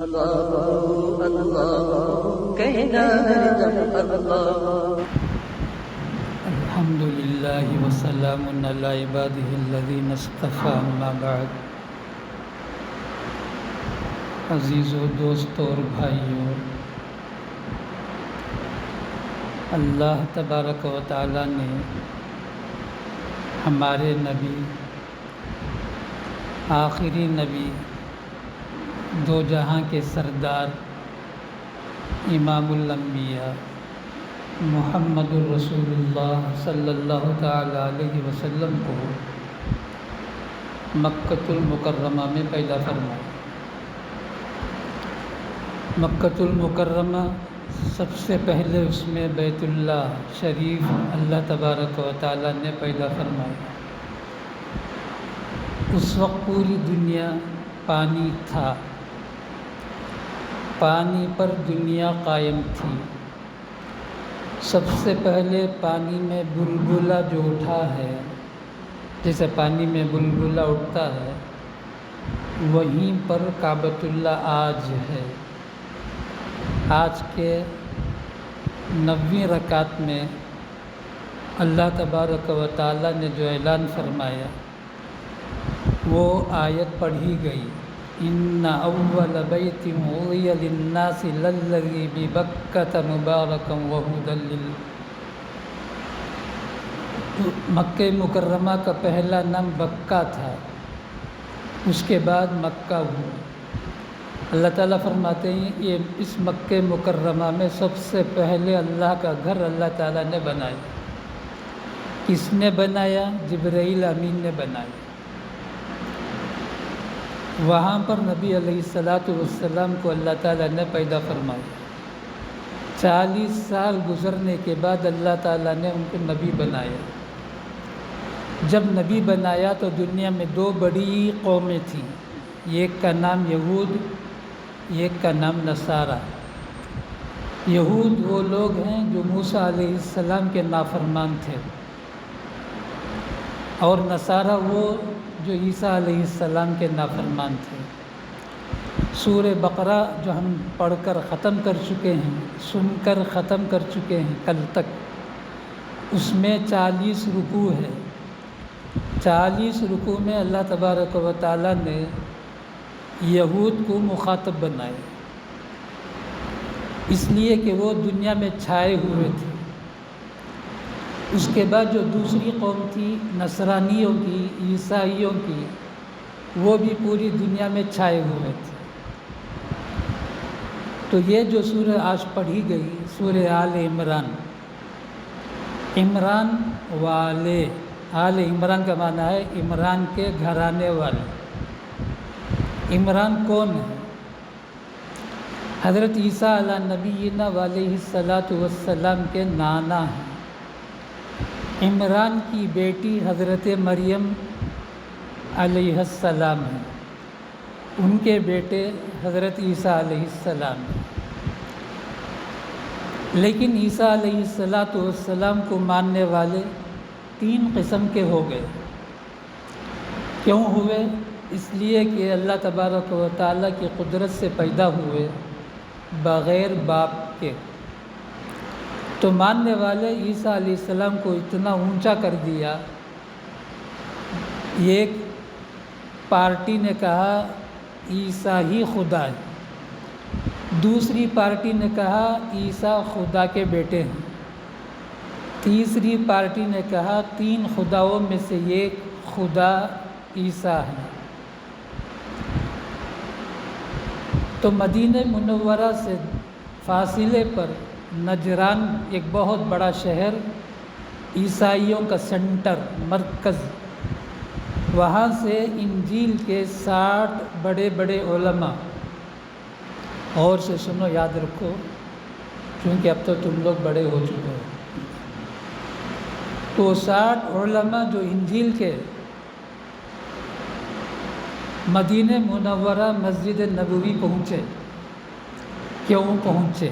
اللہ اللہ کہنا ہے جب اللہ۔ الحمدللہ وسلام علی عبادہ الذین اصطفیٰ، اما بعد۔ عزیزو، دوستو اور بھائیو، اللہ تبارک و تعالی نے ہمارے نبی، آخری نبی، دو جہاں کے سردار، امام الانبیاء محمد الرسول اللہ صلی اللہ تعالی علیہ وسلم کو مکۃ المکرمہ میں پیدا فرمایا۔ مکۃ المکرمہ سب سے پہلے اس میں بیت اللہ شریف اللہ تبارک و تعالی نے پیدا فرمایا۔ اس وقت پوری دنیا پانی تھا، پانی پر دنیا قائم تھی۔ سب سے پہلے پانی میں بلبلہ جو اٹھا ہے، جیسے پانی میں بلبلہ اٹھتا ہے، وہیں پر کعبۃ اللہ آج ہے۔ آج کے 90 رکعت میں اللہ تبارک و تعالی نے جو اعلان فرمایا وہ آیت پڑھی گئی، ان اول بیت وضع للناس للذی ببکۃ مبارکا وہدی مکہ مکرمہ کا پہلا نام بکہ تھا، اس کے بعد مکہ ہوا۔ اللہ تعالیٰ فرماتے ہیں یہ اس مکہ مکرمہ میں سب سے پہلے اللہ کا گھر اللہ تعالیٰ نے بنایا۔ کس نے بنایا؟ جبرائیل امین نے بنایا۔ وہاں پر نبی علیہ السلام کو اللہ تعالیٰ نے پیدا فرمایا۔ 40 سال گزرنے کے بعد اللہ تعالیٰ نے ان کو نبی بنایا۔ جب نبی بنایا تو دنیا میں 2 بڑی قومیں تھیں، ایک کا نام یہود، ایک کا نام نصارہ۔ یہود وہ لوگ ہیں جو موسیٰ علیہ السلام کے نافرمان تھے، اور نصارہ وہ جو عیسیٰ علیہ السلام کے نافرمان تھے۔ سورہ بقرہ جو ہم پڑھ کر ختم کر چکے ہیں، سن کر ختم کر چکے ہیں کل تک، اس میں 40 رکوع ہے۔ 40 رکوع میں اللہ تبارک و تعالی نے یہود کو مخاطب بنایا، اس لیے کہ وہ دنیا میں چھائے ہوئے تھے۔ اس کے بعد جو دوسری قوم تھی نصرانیوں کی، عیسائیوں کی، وہ بھی پوری دنیا میں چھائے ہوئے تھے۔ تو یہ جو سورہ آج پڑھی گئی، سورہ آل عمران، عمران والے، آل عمران کا معنی ہے عمران کے گھرانے والے۔ عمران کون ہے؟ حضرت عیسیٰ علیہ نبینا علیہ السلام کے نانا ہیں۔ عمران کی بیٹی حضرت مریم علیہ السلام ہیں، ان کے بیٹے حضرت عیسیٰ علیہ السلام ہیں۔ لیکن عیسیٰ علیہ السلام کو ماننے والے 3 قسم کے ہو گئے۔ کیوں ہوئے؟ اس لیے کہ اللہ تبارک و تعالیٰ کی قدرت سے پیدا ہوئے بغیر باپ کے۔ تو ماننے والے عیسیٰ علیہ السلام کو اتنا اونچا کر دیا، ایک پارٹی نے کہا عیسیٰ ہی خدا ہے، دوسری پارٹی نے کہا عیسیٰ خدا کے بیٹے ہیں، تیسری پارٹی نے کہا 3 خداؤں میں سے ایک خدا عیسیٰ ہے۔ تو مدینہ منورہ سے فاصلے پر نجران، ایک بہت بڑا شہر، عیسائیوں کا سینٹر، مرکز، وہاں سے انجیل کے 60 بڑے بڑے علماء، اور سے سنو، یاد رکھو کیونکہ اب تو تم لوگ بڑے ہو چکے ہو، تو 60 علماء جو انجیل کے مدینہ منورہ مسجد نبوی پہنچے۔ کیوں پہنچے؟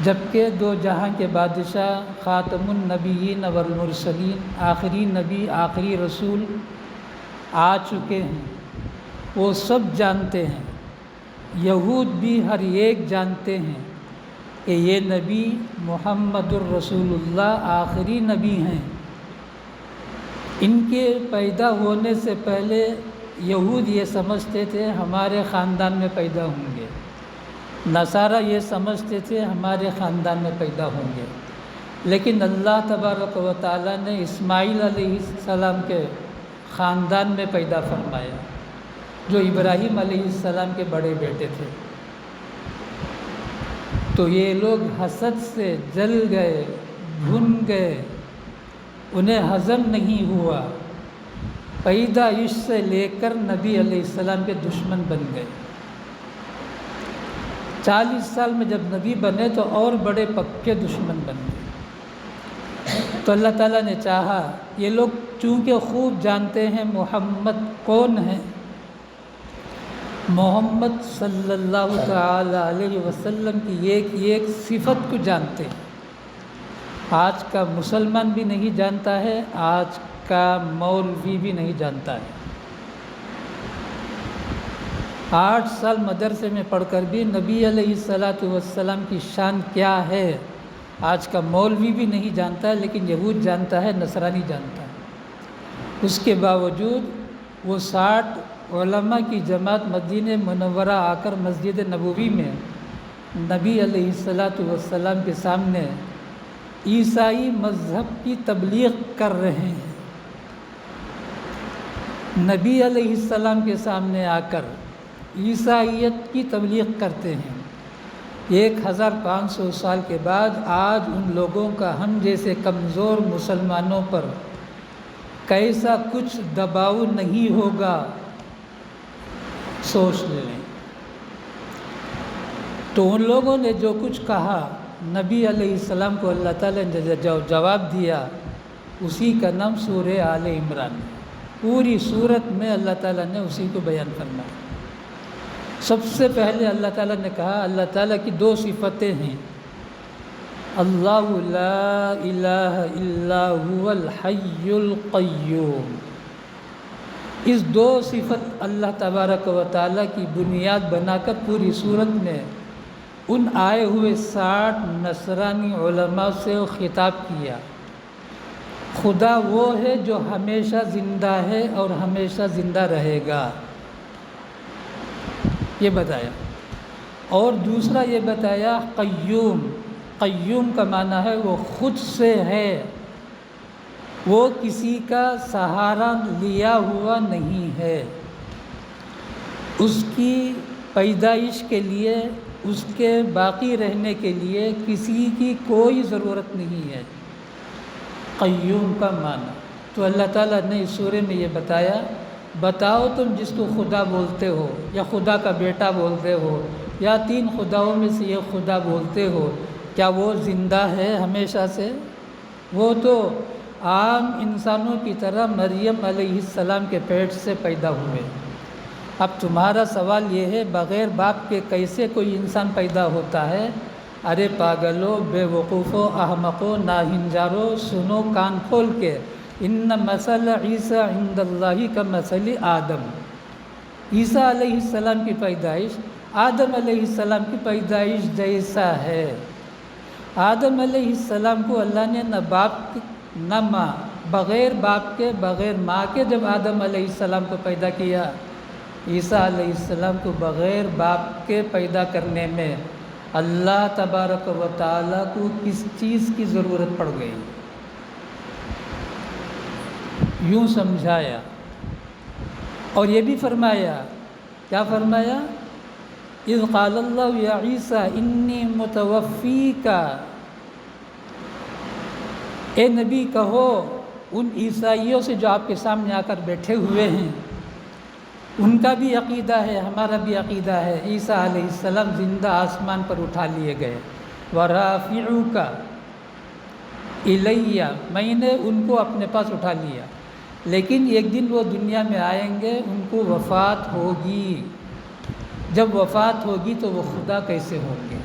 جبکہ 2 جہاں کے بادشاہ، خاتم النبیین والمرسلین، آخری نبی، آخری رسول آ چکے ہیں، وہ سب جانتے ہیں یہود بھی ہر ایک جانتے ہیں کہ یہ نبی محمد الرسول اللہ آخری نبی ہیں۔ ان کے پیدا ہونے سے پہلے یہود یہ سمجھتے تھے ہمارے خاندان میں پیدا ہوں گے، نصارہ یہ سمجھتے تھے ہمارے خاندان میں پیدا ہوں گے، لیکن اللہ تبارک و تعالیٰ نے اسماعیل علیہ السلام کے خاندان میں پیدا فرمایا، جو ابراہیم علیہ السلام کے بڑے بیٹے تھے۔ تو یہ لوگ حسد سے جل گئے، بھن گئے، انہیں ہضم نہیں ہوا، پیدائش سے لے کر نبی علیہ السلام کے دشمن بن گئے۔ 40 سال میں جب نبی بنے تو اور بڑے پکے دشمن بن گئے۔ تو اللہ تعالیٰ نے چاہا، یہ لوگ چونکہ خوب جانتے ہیں محمد کون ہے، محمد صلی اللہ تعالی علیہ وسلم کی ایک صفت کو جانتے ہیں۔ آج کا مسلمان بھی نہیں جانتا ہے، آج کا مولوی بھی نہیں جانتا ہے۔ 8 سال مدرسے میں پڑھ کر بھی نبی علیہ السلام کی شان کیا ہے آج کا مولوی بھی نہیں جانتا ہے، لیکن یہود جانتا ہے، نصرانی جانتا ہے۔ اس کے باوجود وہ 60 علماء کی جماعت مدینہ منورہ آ کر مسجد نبوی میں نبی علیہ السلام کے سامنے عیسائی مذہب کی تبلیغ کر رہے ہیں۔ نبی علیہ السلام کے سامنے آ کر عیسائیت کی تبلیغ کرتے ہیں۔ 1500 سال کے بعد آج ان لوگوں کا ہم جیسے کمزور مسلمانوں پر کیسا کچھ دباؤ نہیں ہوگا، سوچ لیں۔ تو ان لوگوں نے جو کچھ کہا، نبی علیہ السلام کو اللہ تعالیٰ نے جواب دیا، اسی کا نام سورہ آل عمران۔ پوری سورت میں اللہ تعالیٰ نے اسی کو بیان فرمایا۔ سب سے پہلے اللہ تعالیٰ نے کہا، اللہ تعالیٰ کی 2 صفتیں ہیں، اللہ لا الہ الا هو الحی القیوم۔ اس 2 صفت اللہ تبارک و تعالیٰ کی بنیاد بنا کر پوری سورت میں ان آئے ہوئے 60 نصرانی علماء سے خطاب کیا۔ خدا وہ ہے جو ہمیشہ زندہ ہے اور ہمیشہ زندہ رہے گا، یہ بتایا۔ اور دوسرا یہ بتایا قیوم۔ قیوم کا معنی ہے وہ خود سے ہے، وہ کسی کا سہارا لیا ہوا نہیں ہے، اس کی پیدائش کے لیے، اس کے باقی رہنے کے لیے کسی کی کوئی ضرورت نہیں ہے، قیوم کا معنی۔ تو اللہ تعالیٰ نے اس سورے میں یہ بتایا، بتاؤ تم جس کو خدا بولتے ہو یا خدا کا بیٹا بولتے ہو یا 3 خداؤں میں سے یہ خدا بولتے ہو، کیا وہ زندہ ہے ہمیشہ سے؟ وہ تو عام انسانوں کی طرح مریم علیہ السلام کے پیٹ سے پیدا ہوئے۔ اب تمہارا سوال یہ ہے، بغیر باپ کے کیسے کوئی انسان پیدا ہوتا ہے؟ ارے پاگلو، بے وقوفو، احمقو، ناہنجارو، سنو کان کھول کے، ان مثل عیسیٰ عند اللہ کا مثل آدم۔ عیسیٰ علیہ السلام کی پیدائش آدم علیہ السلام کی پیدائش جیسا ہے۔ آدم علیہ السلام کو اللہ نے نہ باپ نہ ماں، بغیر باپ کے بغیر ماں کے جب آدم علیہ السلام کو پیدا کیا، عیسیٰ علیہ السلام کو بغیر باپ کے پیدا کرنے میں اللہ تبارک و تعالیٰ کو کس چیز کی ضرورت پڑ گئی؟ یوں سمجھایا اور یہ بھی فرمایا، کیا فرمایا؟ اذ قال اللہ یا عیسیٰ انی متوفیک، اے نبی کہو ان عیسائیوں سے جو آپ کے سامنے آ کر بیٹھے ہوئے ہیں، ان کا بھی عقیدہ ہے، ہمارا بھی عقیدہ ہے، عیسیٰ علیہ السلام زندہ آسمان پر اٹھا لیے گئے، وَرَافِعُكَ إِلَيَّ، میں نے ان کو اپنے پاس اٹھا لیا، لیکن ایک دن وہ دنیا میں آئیں گے، ان کو وفات ہوگی، جب وفات ہوگی تو وہ خدا کیسے ہوں گے؟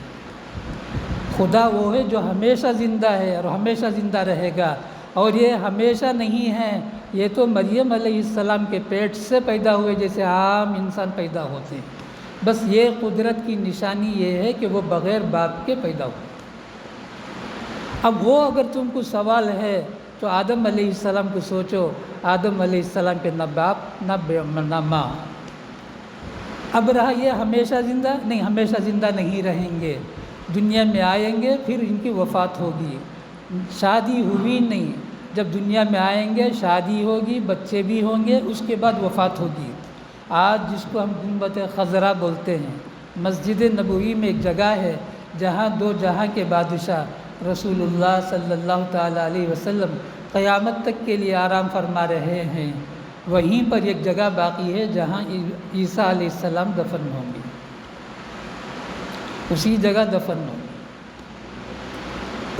خدا وہ ہے جو ہمیشہ زندہ ہے اور ہمیشہ زندہ رہے گا، اور یہ ہمیشہ نہیں ہے، یہ تو مریم علیہ السلام کے پیٹ سے پیدا ہوئے جیسے عام انسان پیدا ہوتے ہیں، بس یہ قدرت کی نشانی یہ ہے کہ وہ بغیر باپ کے پیدا ہو۔ اب وہ اگر تم کو سوال ہے تو آدم علیہ السلام کو سوچو، آدم علیہ السلام کے نہ باپ نہ ماں۔ اب رہا یہ ہمیشہ زندہ نہیں، ہمیشہ زندہ نہیں رہیں گے، دنیا میں آئیں گے پھر ان کی وفات ہوگی، شادی ہوئی نہیں، جب دنیا میں آئیں گے شادی ہوگی، بچے بھی ہوں گے، اس کے بعد وفات ہوگی۔ آج جس کو ہم گنبد خضرا بولتے ہیں، مسجد نبوی میں ایک جگہ ہے جہاں دو جہاں کے بادشاہ رسول اللہ صلی اللہ تعالیٰ علیہ وسلم قیامت تک کے لیے آرام فرما رہے ہیں، وہیں پر ایک جگہ باقی ہے جہاں عیسیٰ علیہ السلام دفن ہوں گے، اسی جگہ دفن ہوں گے۔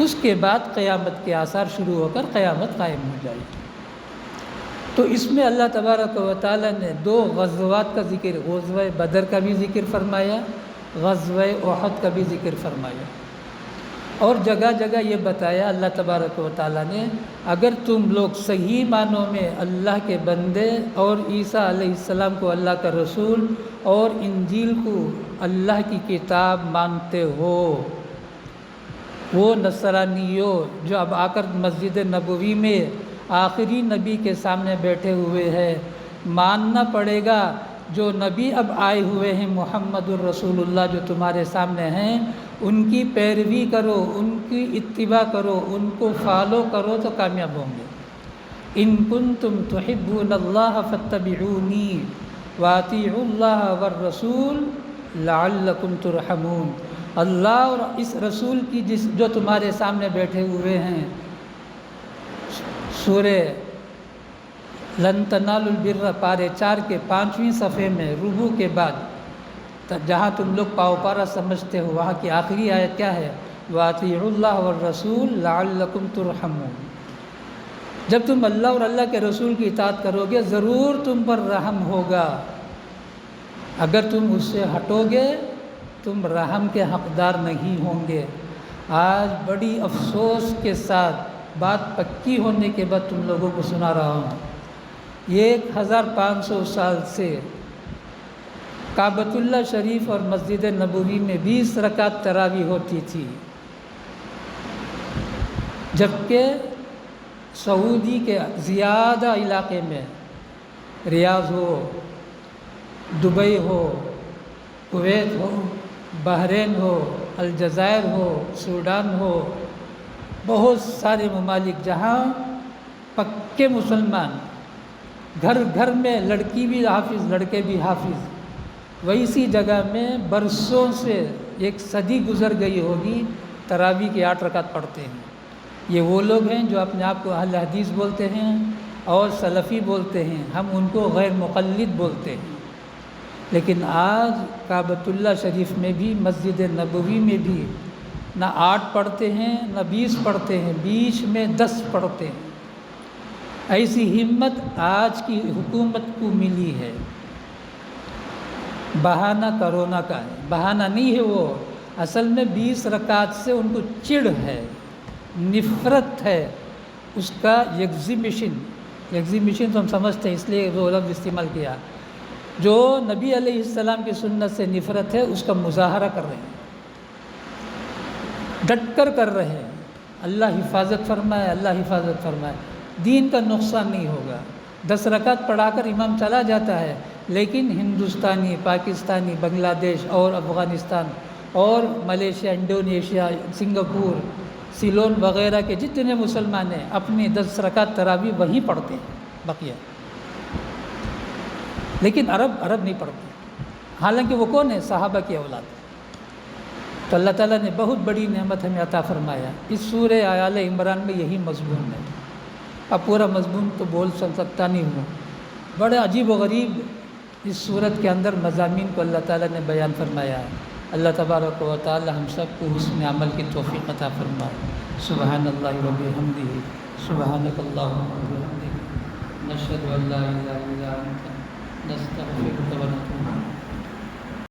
اس کے بعد قیامت کے آثار شروع ہو کر قیامت قائم ہو جائے گی۔ تو اس میں اللہ تبارک و تعالیٰ نے دو غزوات کا ذکر، غزوہ بدر کا بھی ذکر فرمایا، غزوہ احد کا بھی ذکر فرمایا، اور جگہ جگہ یہ بتایا اللہ تبارک و تعالیٰ نے اگر تم لوگ صحیح معنوں میں اللہ کے بندے اور عیسیٰ علیہ السلام کو اللہ کا رسول اور انجیل کو اللہ کی کتاب مانتے ہو، وہ نصرانیوں جو اب آ کر مسجد نبوی میں آخری نبی کے سامنے بیٹھے ہوئے ہیں، ماننا پڑے گا جو نبی اب آئے ہوئے ہیں محمد الرسول اللہ جو تمہارے سامنے ہیں، ان کی پیروی کرو، ان کی اتباع کرو، ان کو فالو کرو تو کامیاب ہوں گے۔ ان کنتم تحبون اللہ فاتبعونی واطیعوا اللہ والرسول لعلکم ترحمون۔ اللہ اور اس رسول کی جو تمہارے سامنے بیٹھے ہوئے ہیں، سورہ لن تنالوا البر پارے 4 کے 5ویں صفحے میں ربوع کے بعد جہاں تم لوگ پاؤ پارا سمجھتے ہو، وہاں کی آخری آیت کیا ہے؟ وَأَطِيعُوا اللَّهَ وَالرَّسُولَ لَعَلَّكُمْ تُرْحَمُونَ۔ جب تم اللہ اور اللہ کے رسول کی اطاعت کرو گے ضرور تم پر رحم ہوگا، اگر تم اس سے ہٹو گے تم رحم کے حقدار نہیں ہوں گے۔ آج بڑی افسوس کے ساتھ بات پکی ہونے کے بعد تم لوگوں کو سنا رہا ہوں، 1500 سال سے کعبۃ اللہ شریف اور مسجد نبوی میں 20 رکعت تراویح ہوتی تھی، جبکہ سعودی کے زیادہ علاقے میں ریاض ہو، دبئی ہو، کویت ہو، بحرین ہو، الجزائر ہو، سوڈان ہو، بہت سارے ممالک جہاں پکے مسلمان، گھر گھر میں لڑکی بھی حافظ لڑکے بھی حافظ، ویسی جگہ میں برسوں سے 1 صدی گزر گئی ہوگی، تراویح کی 8 رکعت پڑھتے ہیں۔ یہ وہ لوگ ہیں جو اپنے آپ کو اہل حدیث بولتے ہیں اور سلفی بولتے ہیں، ہم ان کو غیر مقلد بولتے ہیں۔ لیکن آج کعبۃ اللہ شریف میں بھی مسجد نبوی میں بھی نہ 8 پڑھتے ہیں نہ 20 پڑھتے ہیں، بیچ میں 10 پڑھتے ہیں۔ ایسی ہمت آج کی حکومت کو ملی ہے۔ بہانہ کرونا کا ہے، بہانہ نہیں ہے، وہ اصل میں 20 رکعت سے ان کو چڑ ہے، نفرت ہے، اس کا ایگزیبیشن تو ہم سمجھتے ہیں اس لیے وہ لفظ استعمال کیا، جو نبی علیہ السلام کی سنت سے نفرت ہے اس کا مظاہرہ کر رہے ہیں، ڈٹ کر رہے ہیں۔ اللہ حفاظت فرمائے، اللہ حفاظت فرمائے۔ دین کا نقصان نہیں ہوگا، 10 رکعت پڑھا کر امام چلا جاتا ہے، لیکن ہندوستانی، پاکستانی، بنگلہ دیش اور افغانستان اور ملیشیا، انڈونیشیا، سنگاپور، سیلون وغیرہ کے جتنے مسلمان ہیں اپنی 10 رکعت تراویح وہیں پڑھتے ہیں بقیہ، لیکن عرب نہیں پڑھتے، حالانکہ وہ کون ہے؟ صحابہ کی اولاد۔ تو اللہ تعالیٰ نے بہت بڑی نعمت ہمیں عطا فرمایا۔ اس سورہ آل عمران میں یہی مضمون ہے، اب پورا مضمون تو بول سکتا نہیں ہوں، بڑے عجیب و غریب اس صورت کے اندر مضامین کو اللہ تعالیٰ نے بیان فرمایا ہے۔ اللہ تبارک و تعالی ہم سب کو حسن عمل کی توفیق عطا فرمائے۔ سبحان اللہ و بحمدہ، سبحانک اللہم و بحمدک، نشہد ان لا الہ الا انت، نستغفرک و نتوب الیک۔